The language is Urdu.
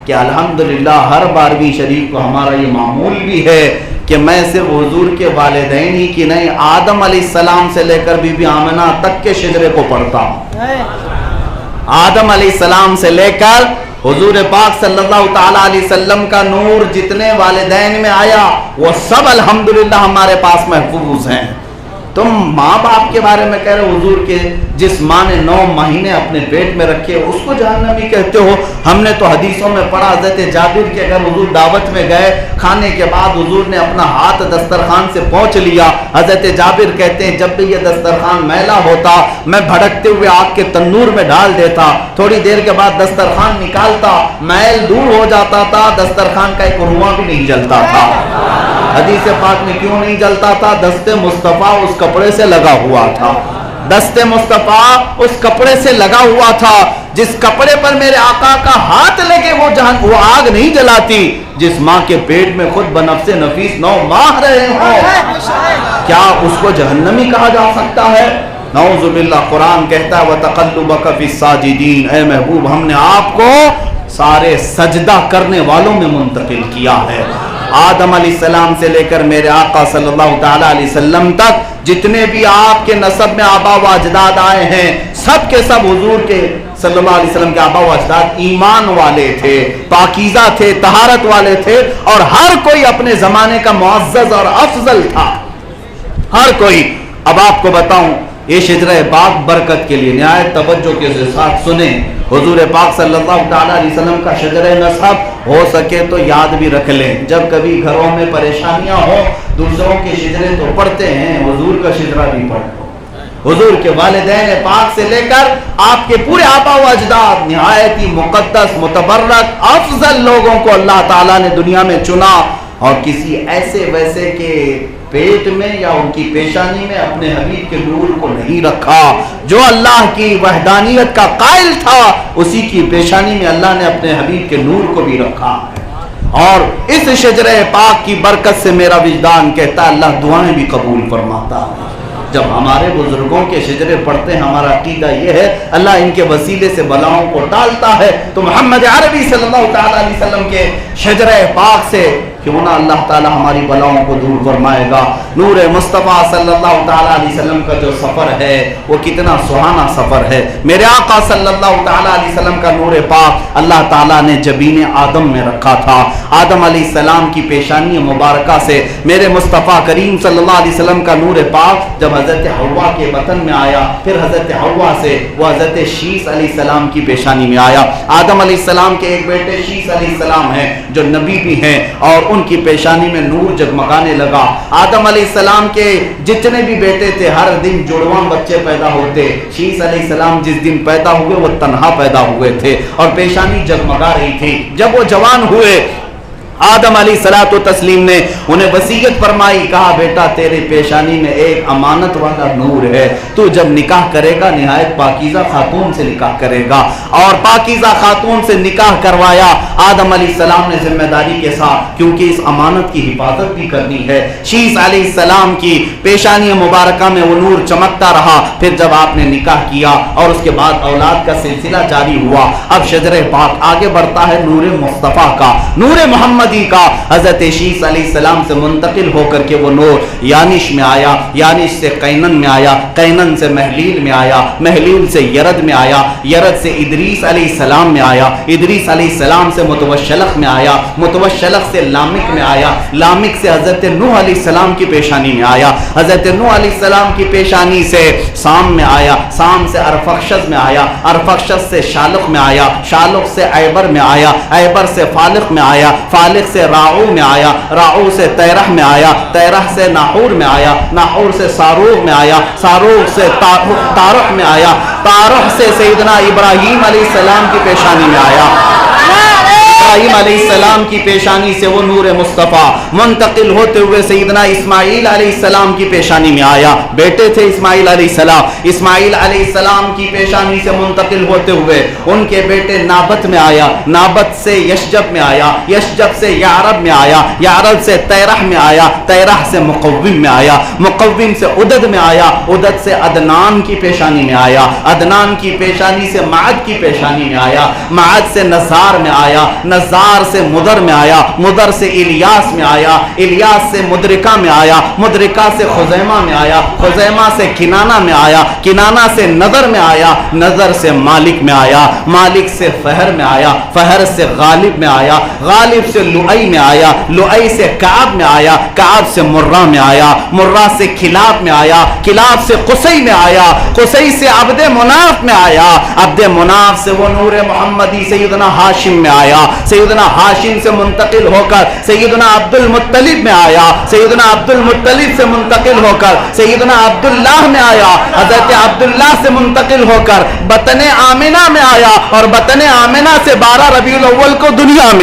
کہ الحمدللہ ہر 12ویں شریف کو ہمارا یہ معمول بھی ہے کہ میں صرف حضور کے والدین ہی کی نہیں، آدم علیہ السلام سے لے کر بی بی آمنہ تک کے شجرے کو پڑھتا ہوں۔ آدم علیہ السلام سے لے کر حضور پاک صلی اللہ تعالیٰ علیہ وسلم کا نور جتنے والدین میں آیا وہ سب الحمدللہ ہمارے پاس محفوظ ہیں۔ تم ماں باپ کے بارے میں کہہ رہے ہو، حضور کے جس ماں نے 9 مہینے اپنے پیٹ میں رکھے اس کو جہنمی کہتے ہو؟ ہم نے تو حدیثوں میں پڑھا حضرت جابر کے اگر حضور دعوت میں گئے، کھانے کے بعد حضور نے اپنا ہاتھ دسترخوان سے پہنچ لیا، حضرت جابر کہتے ہیں جب بھی یہ دسترخوان میلا ہوتا میں بھڑکتے ہوئے آگ کے تنور میں ڈال دیتا، تھوڑی دیر کے بعد دسترخوان نکالتا، میل دور ہو جاتا تھا، دسترخوان کا ایک دھواں بھی نہیں جلتا تھا۔ حدیث پاک میں کیوں نہیں جلتا تھا؟ دست مصطفیٰ اس کپڑے سے لگا ہوا تھا، دست مصطفیٰ اس کپڑے سے لگا ہوا تھا، جس کپڑے پر میرے آقا کا ہاتھ لگے وہ آگ نہیں جلاتی، جس ماں کے پیٹ میں خود بنفس نفیس 9 ماہ رہے ہوں، کیا اس کو جہنمی کہا جا سکتا ہے؟ نعوذ باللہ۔ قرآن کہتا ہے وَتَقَلُّبَكَ فِي السَّاجِدِينَ، اے محبوب ہم نے آپ کو سارے سجدہ کرنے والوں میں منتقل کیا ہے۔ آدم علیہ السلام سے لے کر میرے آقا صلی اللہ تعالیٰ علیہ وسلم تک جتنے بھی آپ کے نسب میں آبا و اجداد آئے ہیں، سب کے سب حضور کے صلی اللہ علیہ وسلم کے آبا و اجداد ایمان والے تھے، پاکیزہ تھے، طہارت والے تھے، اور ہر کوئی اپنے زمانے کا معزز اور افضل تھا، ہر کوئی۔ اب آپ کو بتاؤں یہ شجرہ پاک برکت کے لیے نہایت توجہ کے ساتھ سنیں، حضور پاک صلی اللہ تعالیٰ علیہ وسلم کا شجرہ نسب ہو سکے تو یاد بھی رکھ لیں، جب کبھی گھروں میں پریشانیاں ہوں دوسروں کے شجرے تو پڑھتے ہیں، حضور کا شجرہ بھی پڑھو۔ حضور کے والدین پاک سے لے کر آپ کے پورے آبا و اجداد نہایت ہی مقدس متبرک افضل لوگوں کو اللہ تعالیٰ نے دنیا میں چنا، اور کسی ایسے ویسے کے پیٹ میں یا ان کی پیشانی میں اپنے حبیب کے نور کو نہیں رکھا۔ جو اللہ کی وحدانیت کا قائل تھا اسی کی پیشانی میں اللہ نے اپنے حبیب کے نور کو بھی رکھا ہے، اور اس شجرہ پاک کی برکت سے میرا وجدان کہتا ہے اللہ دعائیں بھی قبول فرماتا ہے۔ جب ہمارے بزرگوں کے شجرے پڑھتے ہیں ہمارا عقیدہ یہ ہے اللہ ان کے وسیلے سے بلاؤں کو ٹالتا ہے، تو محمد عربی صلی اللہ تعالیٰ علیہ وسلم کے شجرہ پاک سے کیوں نہ اللہ تعالیٰ ہماری بلاؤں کو دور فرمائے گا۔ نور مصطفیٰ صلی اللہ تعالیٰ علیہ وسلم کا جو سفر ہے وہ کتنا سہانا سفر ہے۔ میرے آقا صلی اللہ تعالیٰ علیہ وسلم کا نور پاک اللہ تعالیٰ نے جبین آدم میں رکھا تھا۔ آدم علیہ السلام کی پیشانی مبارکہ سے میرے مصطفیٰ کریم صلی اللہ علیہ وسلم کا نور پاک جب حضرت حوا کے بطن میں آیا، پھر حضرت حوا سے وہ حضرت شیس علیہ السلام کی پیشانی میں آیا۔ آدم علیہ السلام کے ایک بیٹے شیس علیہ السلام ہیں جو نبی بھی ہیں، اور ان کی پیشانی میں نور جگمگانے لگا۔ آدم علیہ السلام کے جتنے بھی بیٹے تھے ہر دن جڑواں بچے پیدا ہوتے، شیس علیہ السلام جس دن پیدا ہوئے وہ تنہا پیدا ہوئے تھے اور پیشانی جگمگا رہی تھی۔ جب وہ جوان ہوئے آدم علیہ الصلوۃ والتسلیم نے انہیں وصیت فرمائی، کہا بیٹا تیرے پیشانی میں ایک امانت والا نور ہے، تو جب نکاح کرے گا نہایت پاکیزہ خاتون سے نکاح کرے گا، اور پاکیزہ خاتون سے نکاح کروایا۔ آدم علیہ السلام نے ذمہ داری کے ساتھ، کیونکہ اس امانت کی حفاظت بھی کرنی ہے، شیس علیہ السلام کی پیشانی مبارکہ میں وہ نور چمکتا رہا۔ پھر جب آپ نے نکاح کیا اور اس کے بعد اولاد کا سلسلہ جاری ہوا، اب شجرہ پاک آگے بڑھتا ہے نور مصطفیٰ کا، نور محمد کا، حضرت شیس علیہ السلام سے منتقل ہو کر کے وہ نور یانش میں آیا، یانش سے قینن میں آیا، قینن سے محلیل میں آیا، محلیل سے یرد میں آیا، یرد سے ادریس علیہ السلام میں آیا، ادریس علیہ السلام سے متوشلق میں آیا، متوشلق سے لامک میں آیا، لامک سے حضرت نوح علیہ السلام کی پیشانی میں آیا، حضرت نوح علیہ السلام کی پیشانی سے سام میں آیا، سام سے ارفخشد میں آیا، ارفخشد سے شالق میں آیا، شالق سے عیبر میں آیا، عیبر سے فالق میں آیا، فالق سے راعو میں آیا، راعو سے تیرح میں آیا، تیرح سے ناحور میں آیا، ناحور سے ساروغ میں آیا، ساروغ سے تارح میں آیا، تارح سے سیدنا ابراہیم علیہ السلام کی پیشانی میں آیا۔ ابراہیم علیہ السلام کی پیشانی سے وہ نور مصطفیٰ منتقل ہوتے ہوئے سیدنا اسماعیل علیہ السلام کی پیشانی میں آیا، بیٹے تھے اسماعیل علیہ السلام، اسماعیل علیہ السلام کی پیشانی سے منتقل ہوتے ہوئے ان کے بیٹے نابت میں آیا، نابت سے یشجب میں آیا، یشجب سے یعرب میں آیا، یعرب سے تیرح میں آیا، تیرح سے مقوم میں آیا، مقوم سے عدد میں آیا، عدد سے عدنان کی پیشانی میں آیا، عدنان کی پیشانی سے معد کی پیشانی میں آیا، معد سے نزار میں آیا، نزار سے مدر میں آیا، مدر سے الیاس میں آیا، الیاس سے مدرکہ میں آیا، مدرکہ سے خزیمہ میں آیا، خزیمہ سے کنانہ میں آیا، کنانہ سے نظر میں آیا، نظر سے مالک میں آیا، مالک سے فہر میں آیا، فہر سے غالب میں آیا، غالب سے لؤی میں آیا، لؤی سے کعب میں آیا، کعب سے مرہ میں آیا، مرہ سے کلاب میں آیا، کلاب سے قصی میں آیا، قصی سے عبد مناف میں آیا، عبد مناف سے وہ نور محمدی سیدنا ہاشم میں آیا، سیدنا ہاشم سے منتقل ہو کر سیدنا عبد المطلب میں آیا، سیدنا عبد المطلب سے منتقل ہو کر سیدنا عبداللہ میں آیا، حضرت عبداللہ سے منتقل ہو کر بطن آمنہ میں آیا، اور بطن آمنہ سے 12 ربیع الاول کو دنیا میں